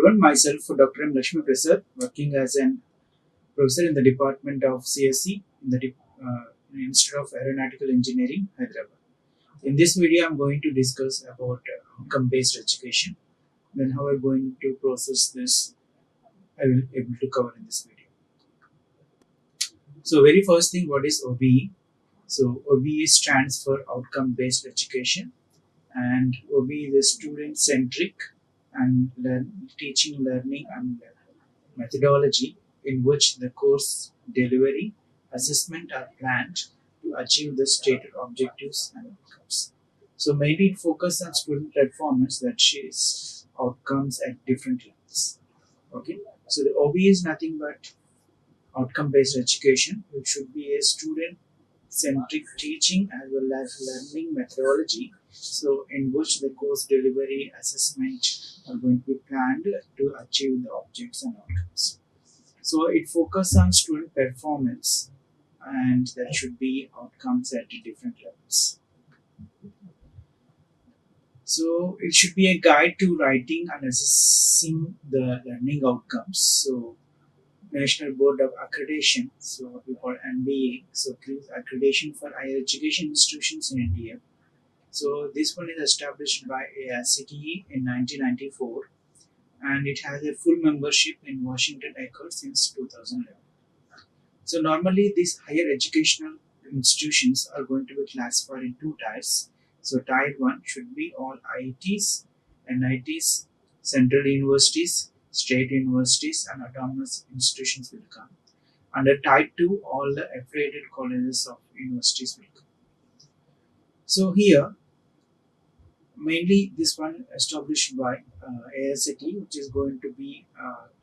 everyone, myself Dr. M. Lakshmi Prasad, working as an professor in the Department of CSE in the Institute of Aeronautical Engineering, Hyderabad. In this video, I'm going to discuss about outcome-based education. Then how we're going to process this, I will able to cover in this video. So very first thing, what is OBE? So OBE stands for outcome-based education, and OBE is student-centric and teaching, learning, and methodology in which the course delivery, assessment are planned to achieve the stated objectives and outcomes. So mainly it focuses on student performance that shares outcomes at different levels. Okay, so the OBE is nothing but outcome-based education. It should be a student-centric teaching as well as learning methodology. So in which the course delivery, assessment are going to be planned to achieve the objects and outcomes. So it focuses on student performance, and that should be outcomes at different levels. So it should be a guide to writing and assessing the learning outcomes. So National Board of Accreditation, so what we call NBA, so accreditation for higher education institutions in India. So this one is established by AICTE in 1994, and it has a full membership in Washington Accord since 2011. So normally these higher educational institutions are going to be classified in two tiers. So tier 1 should be all IITs, NITs, central universities, state universities and autonomous institutions will come. Under tier 2, all the affiliated colleges of universities will come. So here, mainly this one established by AICTE, which is going to be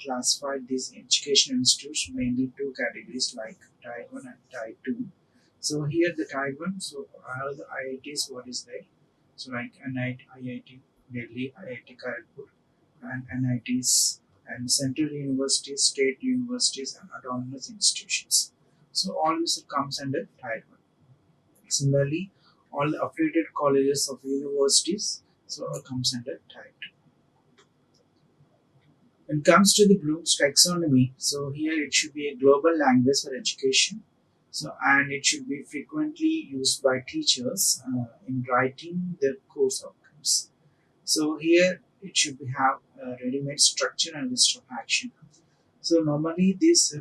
classified these education institutes mainly two categories like tier 1 and tier 2. So here the tier 1, so all the IITs, what is there? So like IIT Delhi, IIT Kharagpur, and NITs and central universities, state universities and autonomous institutions. So all this comes under tier 1. Similarly, all the affiliated colleges of universities, so all comes under tier 2. When it comes to the Bloom's taxonomy, so here it should be a global language for education. So and it should be frequently used by teachers in writing their course outcomes. So here it should have a ready-made structure and list of action. So normally this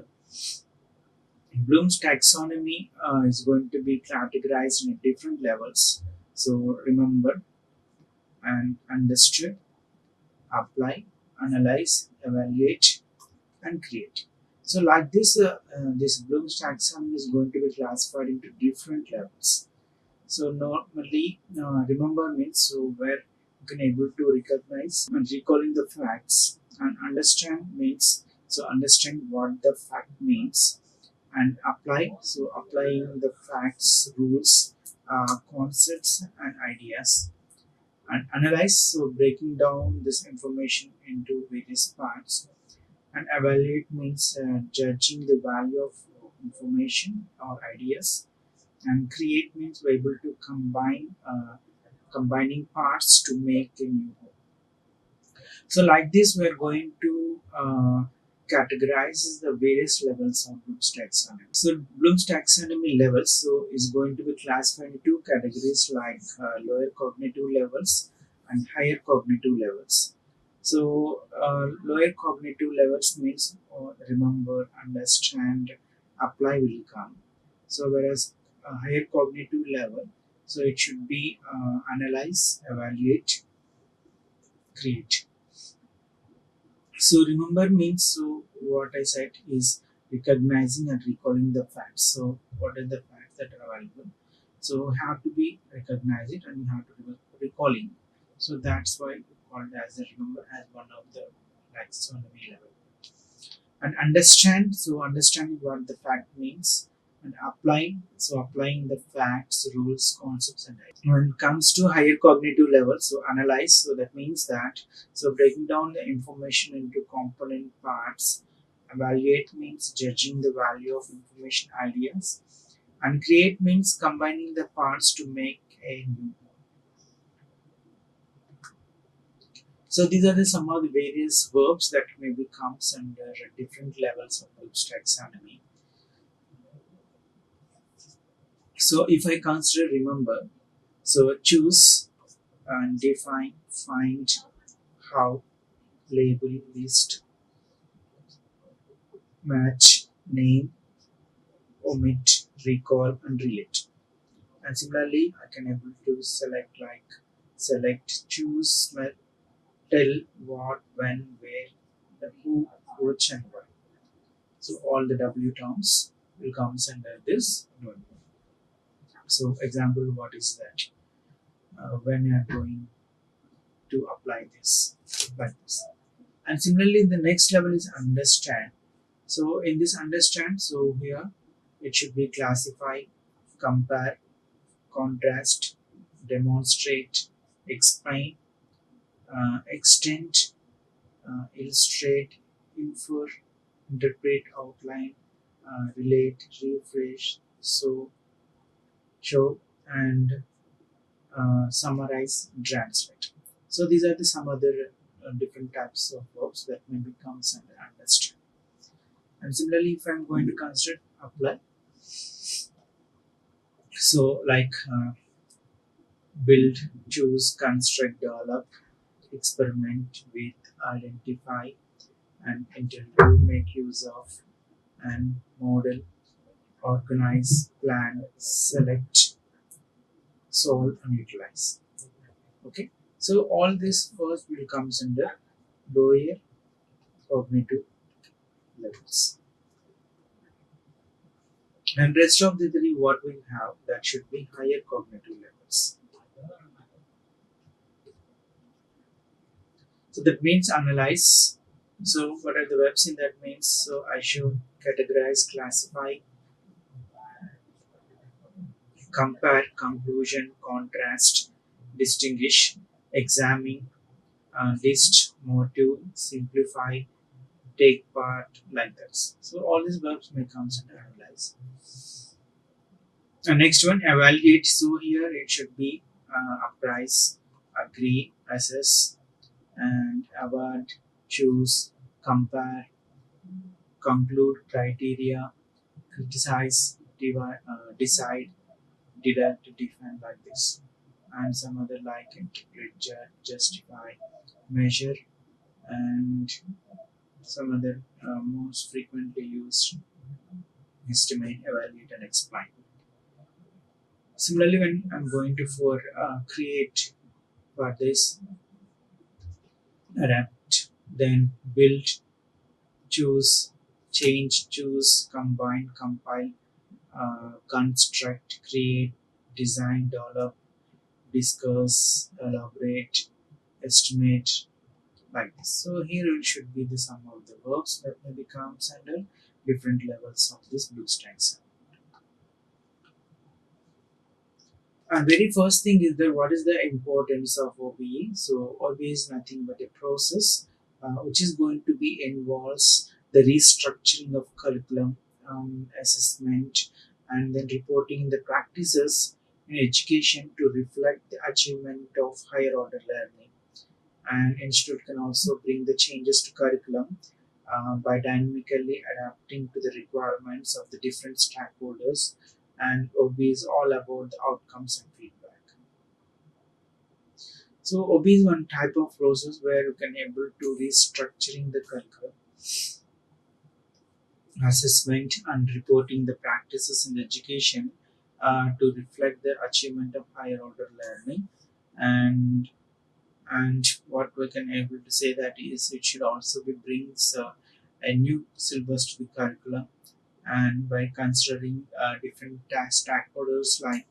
Bloom's taxonomy is going to be categorized in different levels. So remember and understood, apply, analyze, evaluate, and create. So like this, this Bloom's taxonomy is going to be classified into different levels. So normally, remember means so where you can able to recognize and recalling the facts, and understand means so understand what the fact means, and apply, so applying the facts, rules, concepts, and ideas, and analyze, so breaking down this information into various parts, and evaluate means judging the value of information or ideas, and create means we're able to combining parts to make a new whole. So like this we're going to categorize the various levels of Bloom's taxonomy. So Bloom's taxonomy levels so is going to be classified into two categories like lower cognitive levels and higher cognitive levels. So lower cognitive levels means remember, understand, apply will come. So whereas a higher cognitive level, so it should be analyze, evaluate, create. So remember means so what I said is recognizing and recalling the facts. So what are the facts that are available? So we have to be recognize it and we have to be recalling. So that's why we call it as a remember as one of the taxonomy level. And understand, so understanding what the fact means, and applying, so applying the facts, rules, concepts, and ideas. When it comes to higher cognitive level, so analyze, so that means that so breaking down the information into component parts, evaluate means judging the value of information, ideas, and create means combining the parts to make a new. So these are some of the various verbs that maybe comes under different levels of verbs taxonomy. So if I consider remember, so choose and define, find, how, label, list, match, name, omit, recall, and relate. And similarly, I can able to select like select, choose, smell, tell, what, when, where, the who, which, and why. So all the W terms will comes under this node. So example, what is that? When you are going to apply this like this. And similarly, the next level is understand. So in this understand, so here it should be classify, compare, contrast, demonstrate, explain, extend, illustrate, infer, interpret, outline, relate, refresh, so show, and summarize, translate. So these are the some other different types of verbs that maybe comes under understand. And similarly, if I'm going to consider apply, so like build, choose, construct, develop, experiment with, identify, and interview, make use of, and model, organize, plan, select, solve, and utilize. Okay, so all this first will comes under lower cognitive levels, and rest of the three what we have that should be higher cognitive levels. So that means analyze. So what are the verbs in that means? So I should categorize, classify, compare, conclusion, contrast, distinguish, examine, list, motive, simplify, take part, like that. So all these verbs may come under analyze. The next one, evaluate. So here it should be appraise, agree, assess, and award, choose, compare, conclude, criteria, criticize, decide, deduct, define, like this. And some other like interpret, judge, justify, measure, and some other most frequently used estimate, evaluate, and explain. Similarly, when I'm going to for create for this, adapt, then build, choose, change, choose, combine, compile, construct, create, design, develop, discuss, elaborate, estimate, like this. So here it should be the sum of the verbs that may become under different levels of this blue stacks. And very first thing is that what is the importance of OBE? So OBE is nothing but a process which is going to be involves the restructuring of curriculum, assessment, and then reporting the practices in education to reflect the achievement of higher order learning. And institute can also bring the changes to curriculum by dynamically adapting to the requirements of the different stakeholders, and OB is all about the outcomes and feedback. So OB is one type of process where you can able to restructuring the curriculum, assessment, and reporting the practices in education to reflect the achievement of higher order learning. And and what we can able to say that is it should also be brings a new syllabus to the curriculum, and by considering different stakeholders like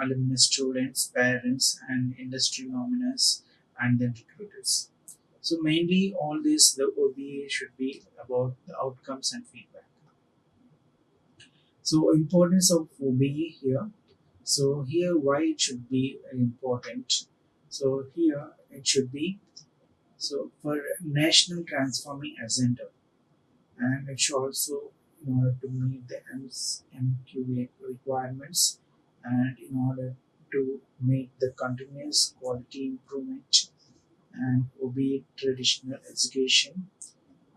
alumni, students, parents, and industry nominees, and then recruiters. So mainly all this the OBA should be about the outcomes and feedback. So importance of OBE here. So here why it should be important. So here it should be so for national transforming agenda, and it should also in order to meet the MQA requirements, and in order to make the continuous quality improvement, and OB traditional education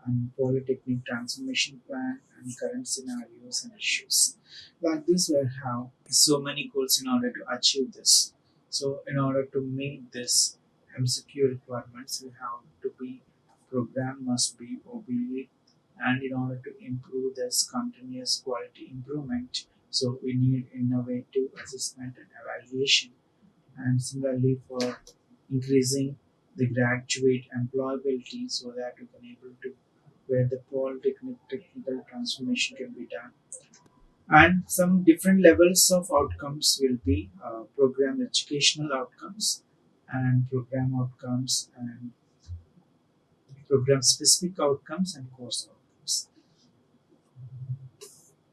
and polytechnic transformation plan and current scenarios and issues. Like this, we have so many goals in order to achieve this. So, in order to meet this MCQ requirements, we have to be program must be OBE, and in order to improve this continuous quality improvement, so we need innovative assessment and evaluation, and similarly for increasing the graduate employability so that we can able to where the polytechnic technical transformation can be done. And some different levels of outcomes will be program educational outcomes and program outcomes and program specific outcomes and course outcomes.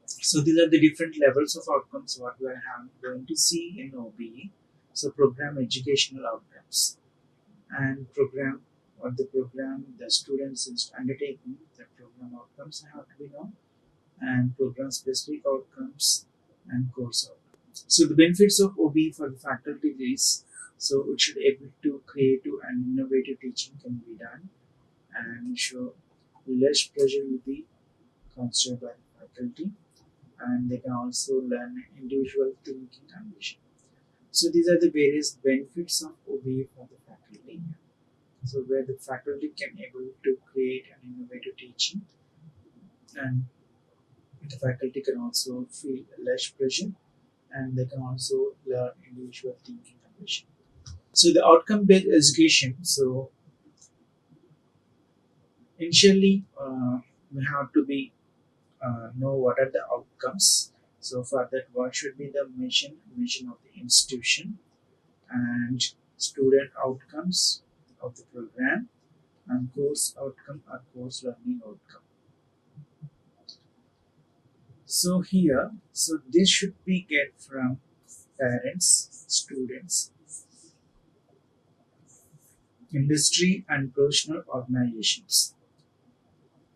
So these are the different levels of outcomes what we are going to see in OBE. So program educational outcomes and program or the program the students is undertaking the program outcomes have to be known and program specific outcomes and course outcomes. So the benefits of OB for the faculty is so it should able to creative and innovative teaching can be done and show less pressure will be considered by the faculty and they can also learn individual thinking and vision. So these are the various benefits of OB for the faculty. So where the faculty can able to create an innovative teaching and the faculty can also feel less pressure and they can also learn individual thinking and vision. So the outcome based education. So initially we have to be know what are the outcomes. So for that, what should be the mission of the institution and student outcomes of the program and course outcome or course learning outcome. So here, so this should be get from parents, students, industry and professional organizations.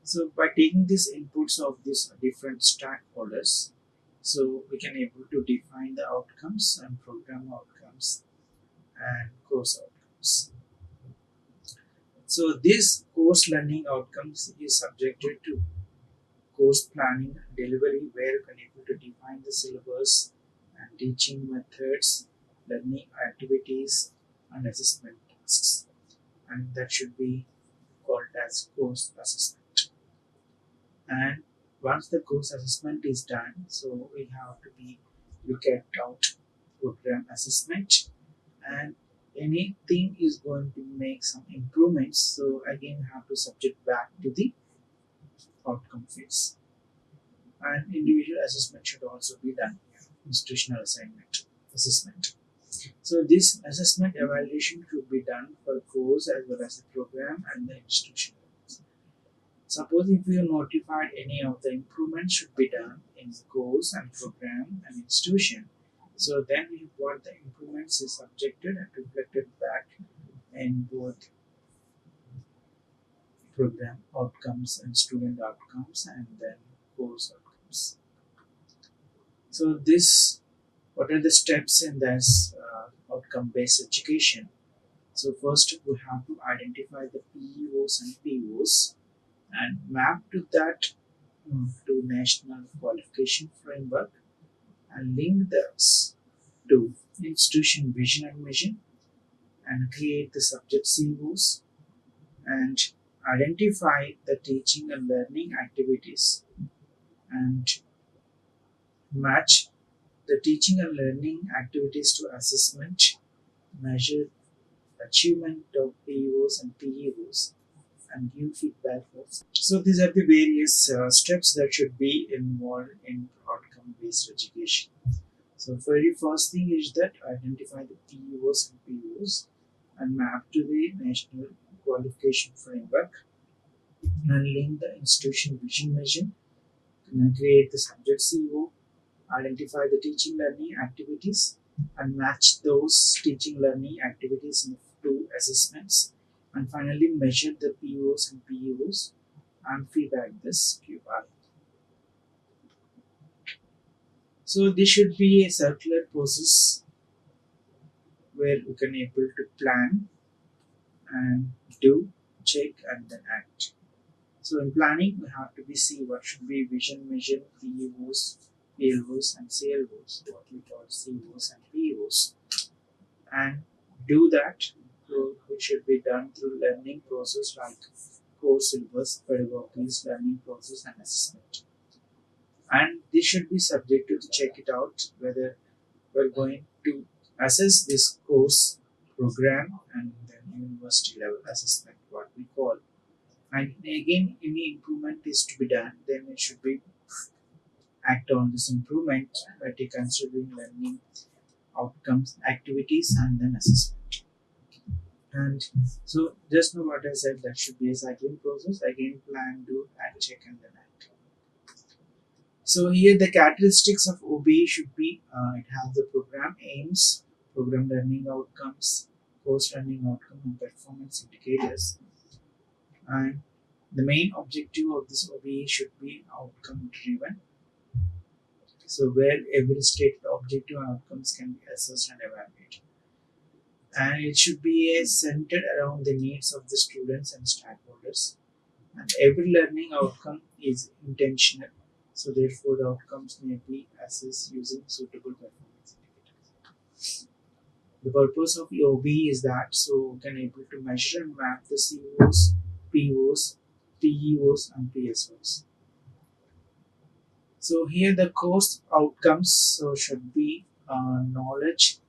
So by taking these inputs of these different stakeholders, so we can able to define the outcomes and program outcomes and course outcomes. So this course learning outcomes is subjected to course planning and delivery where you can able to define the syllabus and teaching methods, learning activities and assessment tasks. And that should be called as course assessment. And once the course assessment is done, so we have to be look at out program assessment and anything is going to make some improvements. So again, have to subject back to the outcome phase. And individual assessment should also be done. Institutional assignment assessment. So this assessment evaluation should be done for course as well as the program and the institution. Suppose if you notified any of the improvements should be done in the course and program and institution. So then what the improvements is subjected and reflected back in both program outcomes and student outcomes and then course outcomes. So this what are the steps in this outcome based education? So first we have to identify the PEOs and POs and map to that to national qualification framework and link this to institution vision and mission and create the subject COs and identify the teaching and learning activities and match the teaching and learning activities to assessment, measure achievement of PEOs and PEOs and give feedback. So these are the various steps that should be involved in outcome-based education. So very first thing is that identify the PEOs and POs and map to the national qualification framework and link the institution vision mission and create the subject CO, identify the teaching learning activities and match those teaching learning activities to assessments and finally measure the POs and PEOs and feedback this QI. So this should be a circular process where we can able to plan and do, check, and then act. So in planning, we have to be see what should be vision, mission, PEOs, PLOs, and CLOs, what we call COs and PEOs, and do that. So which should be done through learning process like course syllabus, pedagogies, learning process, and assessment. And this should be subject to check it out whether we're going to assess this course program and then university level assessment, what we call. And again, any improvement is to be done, then it should be act on this improvement by considering learning outcomes, activities, and then assessment. And so, just know what I said. That should be a cycling process. Again, plan, do, act, check, and then act. So here the characteristics of OBE should be it has the program aims, program learning outcomes, course learning outcome, and performance indicators. And the main objective of this OBE should be outcome driven. So where every stated objective and outcomes can be assessed and evaluated. And it should be centered around the needs of the students and stakeholders. And every learning outcome is intentional. So therefore the outcomes may be assessed using suitable performance indicators. The purpose of EOB is that so we can able to measure and map the COs, POs, PEOs, and PSOs. So here the course outcomes so should be knowledge,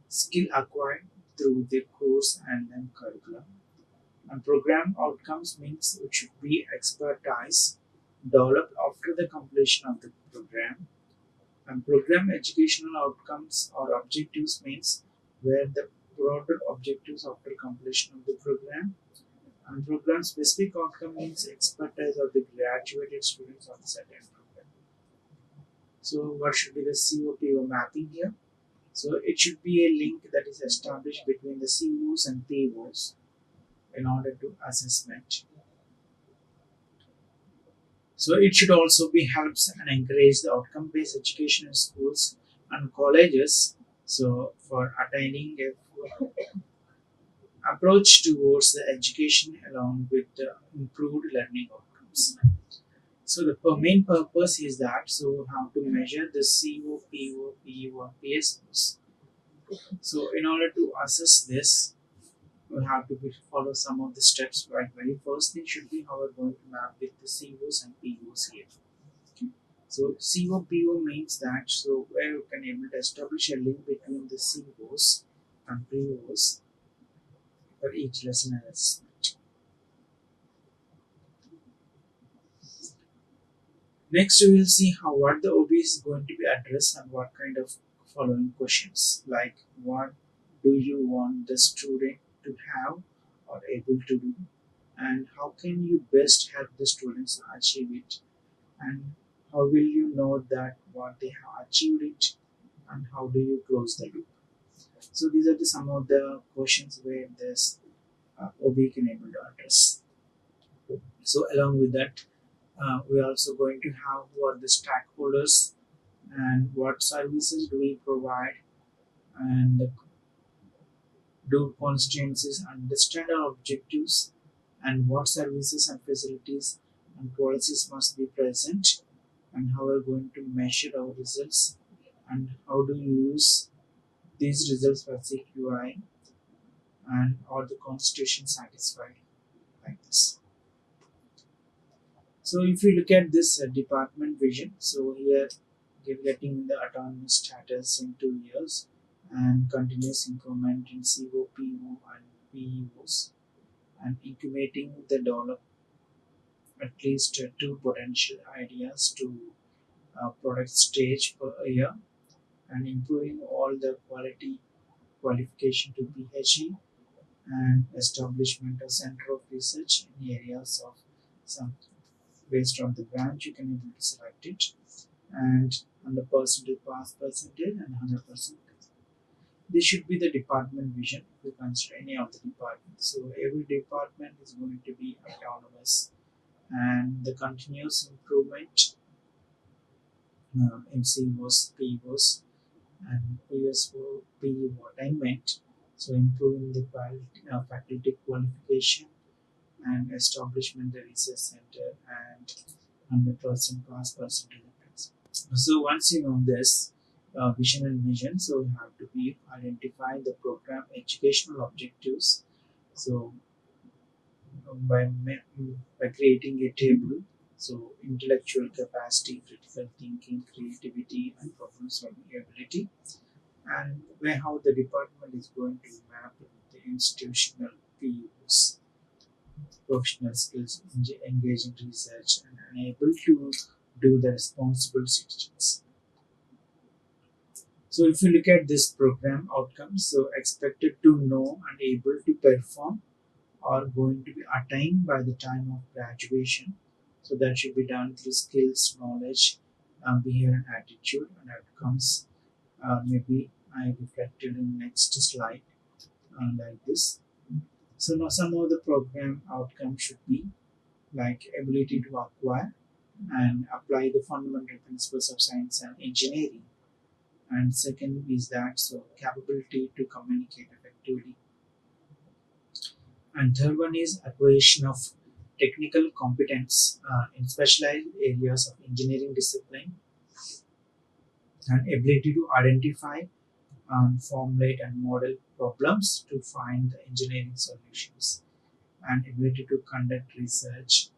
skill acquired through the course and then curriculum. And program outcomes means it should be expertise developed after the completion of the program. And program educational outcomes or objectives means where the broader objectives after completion of the program. And program specific outcome means expertise of the graduated students of the certain program. So what should be the COPO mapping here? So it should be a link that is established between the COs and POs in order to assessment. So it should also be helps and encourage the outcome-based education in schools and colleges. So for attaining a approach towards the education along with the improved learning outcomes. So the main purpose is that so how to measure the CO, PO, PO, and PSOs. So in order to assess this, we have to follow some of the steps. Right, very first thing should be how we're going to map with the COs and POs here. So COPO means that so where you can able to establish a link between the COs and POs for each lesson and assessment. Next, we will see how what the OB is going to be addressed and what kind of following questions like what do you want the student to have or able to do, and how can you best help the students achieve it, and how will you know that what they have achieved it, and how do you close the loop. So these are some of the questions where this OB can able to address. So along with that, we're also going to have who are the stakeholders and what services do we provide, and do constituencies understand our objectives, and what services and facilities and policies must be present, and how we're going to measure our results, and how do you use these results for CQI, and are the constitution satisfied like this. So if you look at this department vision, so here you're getting the autonomous status in 2 years and continuous improvement in COPO and PEOs, and incubating the develop at least two potential ideas to product stage per year, and improving all the quality qualification to PhD, and establishment of center of research in areas of some based on the branch you can able to select it, and 100% pass percentage and 100%. This should be the department vision if you consider any of the departments. So every department is going to be autonomous, and the continuous improvement in COs, POs, and PSO, PE attainment. So improving the faculty qualification and establishment the research center and 100% pass percentage. So once you know this vision and mission, so you have to be identify the program educational objectives. So by creating a table, so intellectual capacity, critical thinking, creativity, and problem solving ability, and where how the department is going to map the institutional views, professional skills, engaging research, and unable to do the responsible citizens. So if you look at this program outcomes, so expected to know and able to perform are going to be attained by the time of graduation. So that should be done through skills, knowledge, behavior, and attitude, and outcomes. Maybe I reflected in next slide like this. So now some of the program outcomes should be like ability to acquire and apply the fundamental principles of science and engineering. And second is that so capability to communicate effectively. And third one is acquisition of technical competence in specialized areas of engineering discipline and ability to identify formulate and model problems to find the engineering solutions and ability to conduct research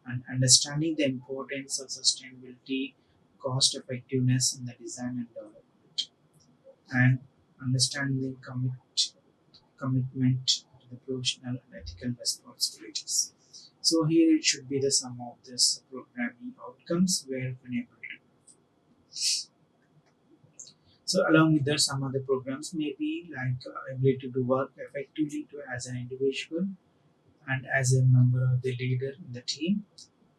and understanding the importance of sustainability, cost effectiveness in the design and development, and understanding commitment to the professional and ethical responsibilities. So here it should be the sum of this programming outcomes where when able to. So along with that, some other programs may be like ability to work effectively to as an individual and as a member of the leader in the team,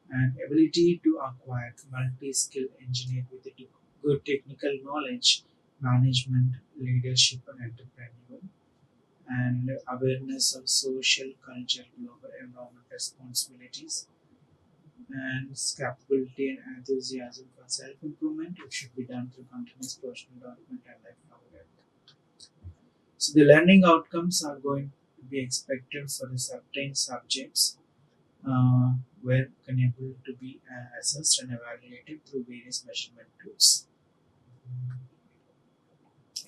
and ability to acquire multi-skill engineer with a good technical knowledge, management, leadership, and entrepreneurial, and awareness of social, culture, global environment responsibilities, and capability and enthusiasm for self-improvement. It should be done through continuous personal development and lifelong learning. So the learning outcomes are going to be expected for the certain subjects where can able to be assessed and evaluated through various measurement tools.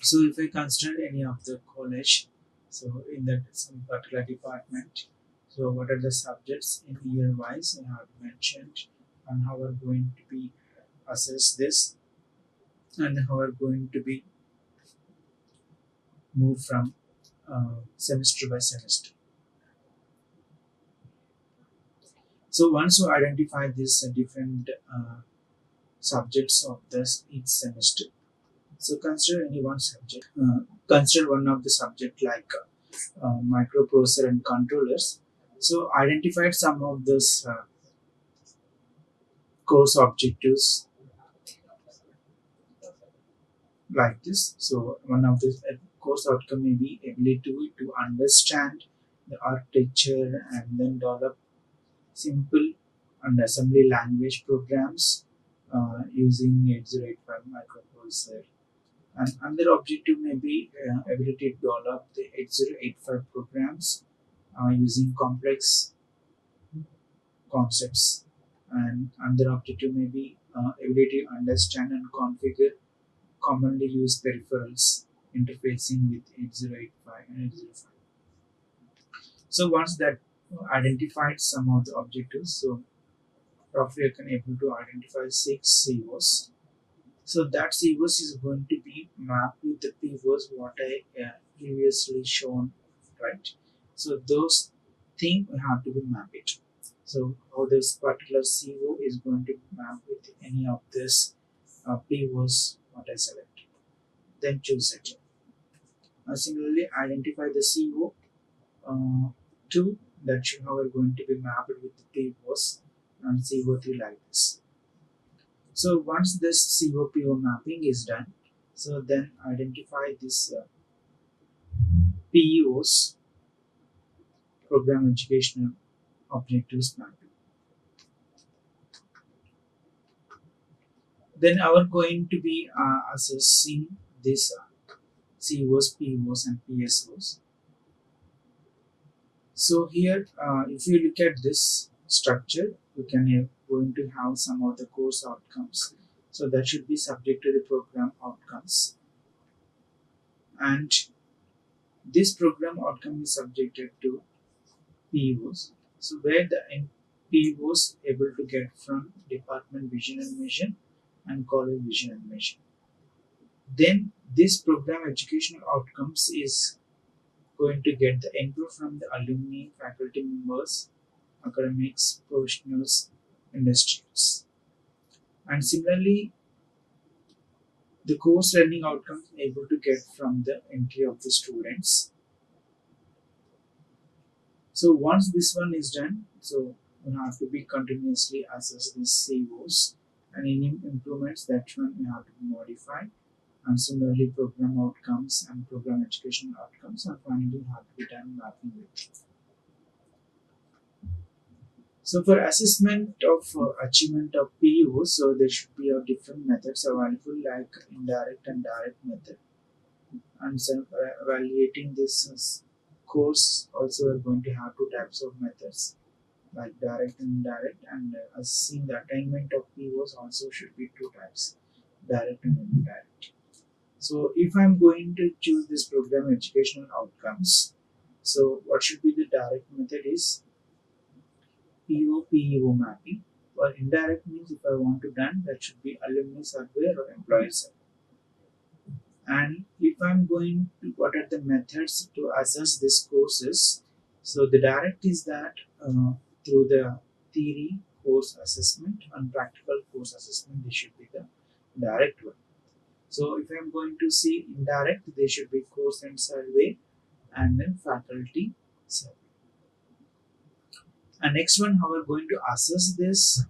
So if I consider any of the college, so in that some particular department, so what are the subjects in year wise I have mentioned and how are going to be assess this and how are going to be moved from semester by semester. So once you identify these different subjects of this each semester, so consider any one subject. Consider one of the subject like microprocessor and controllers. So identified some of those course objectives like this. So one of the course outcome may be ability to understand the architecture and then develop simple and assembly language programs using 8085 microprocessor. And another objective may be ability to develop the 8085 programs using complex concepts. And another objective may be ability to understand and configure commonly used peripherals interfacing with 8085 and 805. So once that identified some of the objectives, so roughly I can able to identify 6 COs. So that COs is going to be mapped with the POs what I previously shown, right? So those things have to be mapped. So how this particular CO is going to map with any of this POs what I select, then choose it. Similarly, identify the CO two that should how are going to be mapped with the POs and CO3 like this. So once this COPO mapping is done, so then identify this PEOs, program educational objectives mapping. Then our going to be assessing this COs, POs, and PSOs. So here, if you look at this structure, you can going to have some of the course outcomes. So that should be subject to the program outcomes, and this program outcome is subjected to POs. So where the POs able to get from department vision and mission and college vision and mission. Then this program educational outcomes is going to get the input from the alumni, faculty members, academics, professionals, industrials. And similarly, the course learning outcomes able to get from the entry of the students. So once this one is done, so you have to be continuously assess the COs and any improvements that one you have to be modified. And similarly, program outcomes and program education outcomes are finally have to be done mapping with. So for assessment of achievement of PUs, so there should be a different methods available like indirect and direct method. And so evaluating this course also are going to have two types of methods like direct and indirect, and assessing the attainment of PUs also should be two types, direct and indirect. So if I'm going to choose this program educational outcomes, so what should be the direct method is PO mapping. Or indirect means if I want to done that should be alumni survey or employee survey. And if I'm going to what are the methods to assess these courses, so the direct is that through the theory course assessment and practical course assessment, they should be the direct one. So if I'm going to see indirect, they should be course and survey and then faculty survey. And next one, how we're going to assess this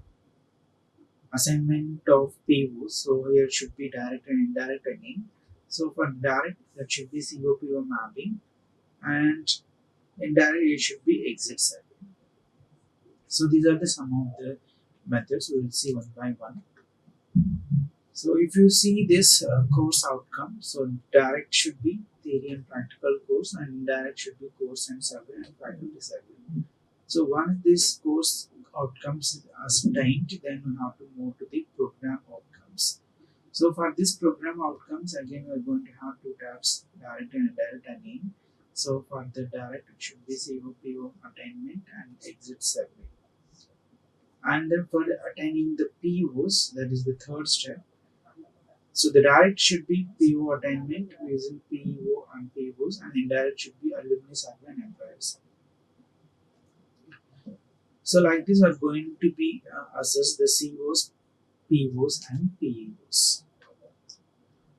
assignment of PO. So here should be direct and indirect again. So for direct, that should be COPO mapping, and indirect it should be exit survey. So these are the some of the methods. We will see one by one. So if you see this course outcome, so direct should be theory and practical course, and indirect should be course and survey and faculty survey. So once this course outcomes are obtained, then we have to move to the program outcomes. So for this program outcomes, again we are going to have two types, direct and indirect again. So for the direct, it should be COPO attainment and exit survey. And then for attaining the POs, that is the third step. So the direct should be PO attainment using PO and POs, and indirect should be alumni survey and employers. So like this are going to be assess the COs, POs and POs.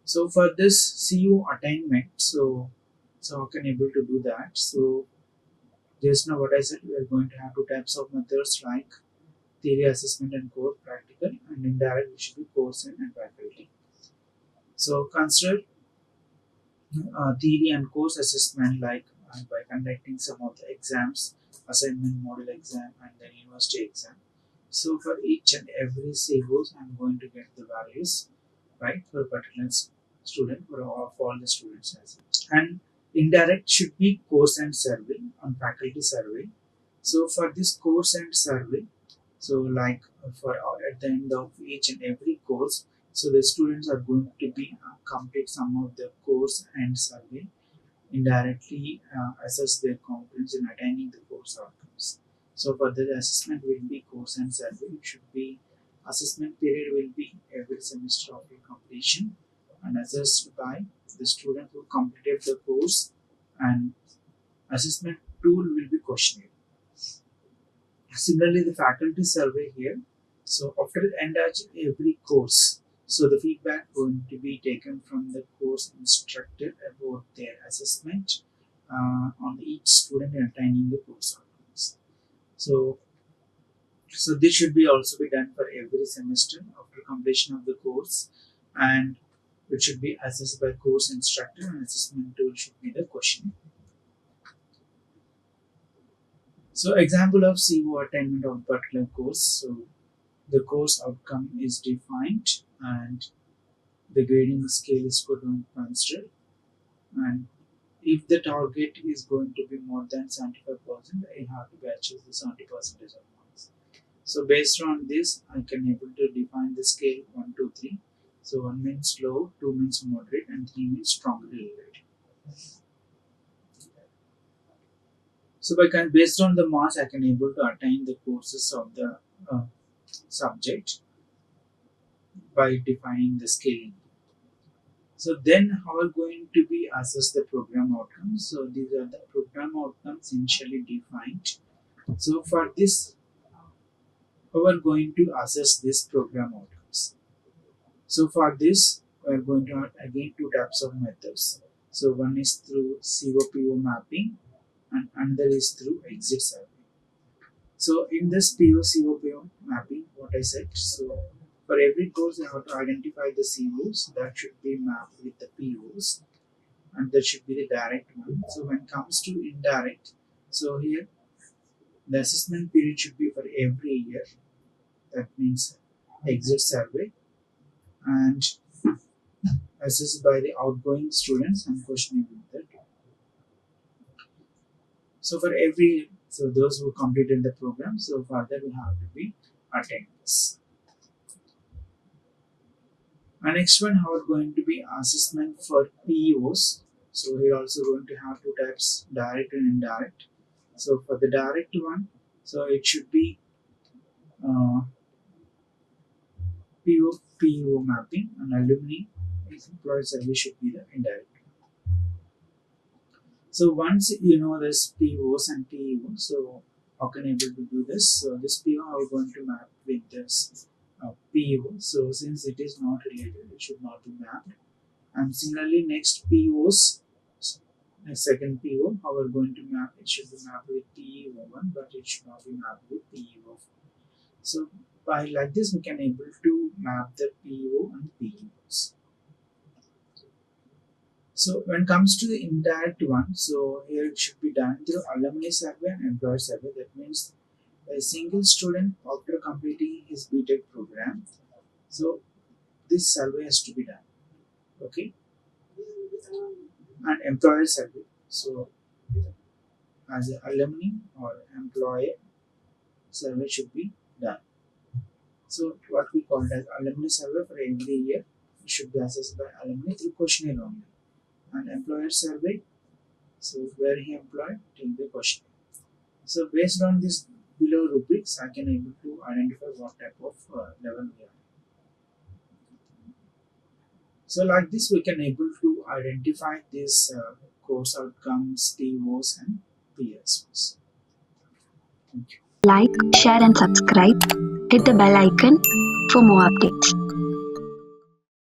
So for this CO attainment, so how can able to do that? So just now what I said, we are going to have two types of methods like theory assessment and core practical, and indirect which should be course and faculty. So consider theory and course assessment like by conducting some of the exams, assignment model exam and then university exam. So for each and every COs, I'm going to get the values right for a particular student for all the students as well. And indirect should be course and survey on faculty survey. So for this course and survey, so like for at the end of each and every course, so the students are going to be complete some of the course and survey, indirectly assess their competence in attaining the course outcomes. So for the assessment will be course and survey. It should be assessment period will be every semester of your completion and assessed by the student who completed the course, and assessment tool will be questionnaire. Similarly, the faculty survey here. So after the end of every course, so the feedback going to be taken from the course instructor about their assessment on each student attaining the course outcomes. So, so this should be also be done for every semester after completion of the course, and it should be assessed by course instructor, and assessment tool should be the questionnaire. So example of CO attainment of particular course. So the course outcome is defined and the grading scale is put on considered, and if the target is going to be more than 75%, I have to achieve the 70% of marks. So based on this, I can able to define the scale 1, 2, 3. So 1 means low, 2 means moderate, and 3 means strongly rated. So based on the marks, I can able to attain the courses of the subject by defining the scaling. So then how are going to be assess the program outcomes? So these are the program outcomes initially defined. So for this, how are going to assess this program outcomes? So for this, we are going to have again two types of methods. So one is through COPO mapping and another is through exit survey. So in this PO-COPO mapping, what I said, so for every course, you have to identify the COs that should be mapped with the POs, and that should be the direct one. So when it comes to indirect, so here the assessment period should be for every year. That means exit survey and assessed by the outgoing students and questioning method. So for every so those who completed the program, so further we have to be attendance. And next one, how are going to be assessment for PEOs. So we're also going to have two types, direct and indirect. So for the direct one, so it should be PEO mapping and alumni employee survey should be the indirect. So once you know this POs and PEOs, so how can I able to do this? So this PO how we're going to map with this PEO. So since it is not related, it should not be mapped. And similarly, next POs, the second PO, how we're going to map it should be mapped with PEO1, but it should not be mapped with PEO4. So by like this, we can able to map the PO and PEOs. So when it comes to the indirect one, so here it should be done through alumni survey and employer survey. That means a single student after completing his BTech program, so this survey has to be done. Okay, and employer survey. So as an alumni or employer survey should be done. So what we call as alumni survey for every year, it should be assessed by alumni through questionnaire only. And employer survey, so where he employed, take the questionnaire. So based on this below rubrics, I can able to identify what type of level we are. So like this, we can able to identify this course outcomes, POs and PSOs. Thank you. Like, share and subscribe. Hit the bell icon for more updates.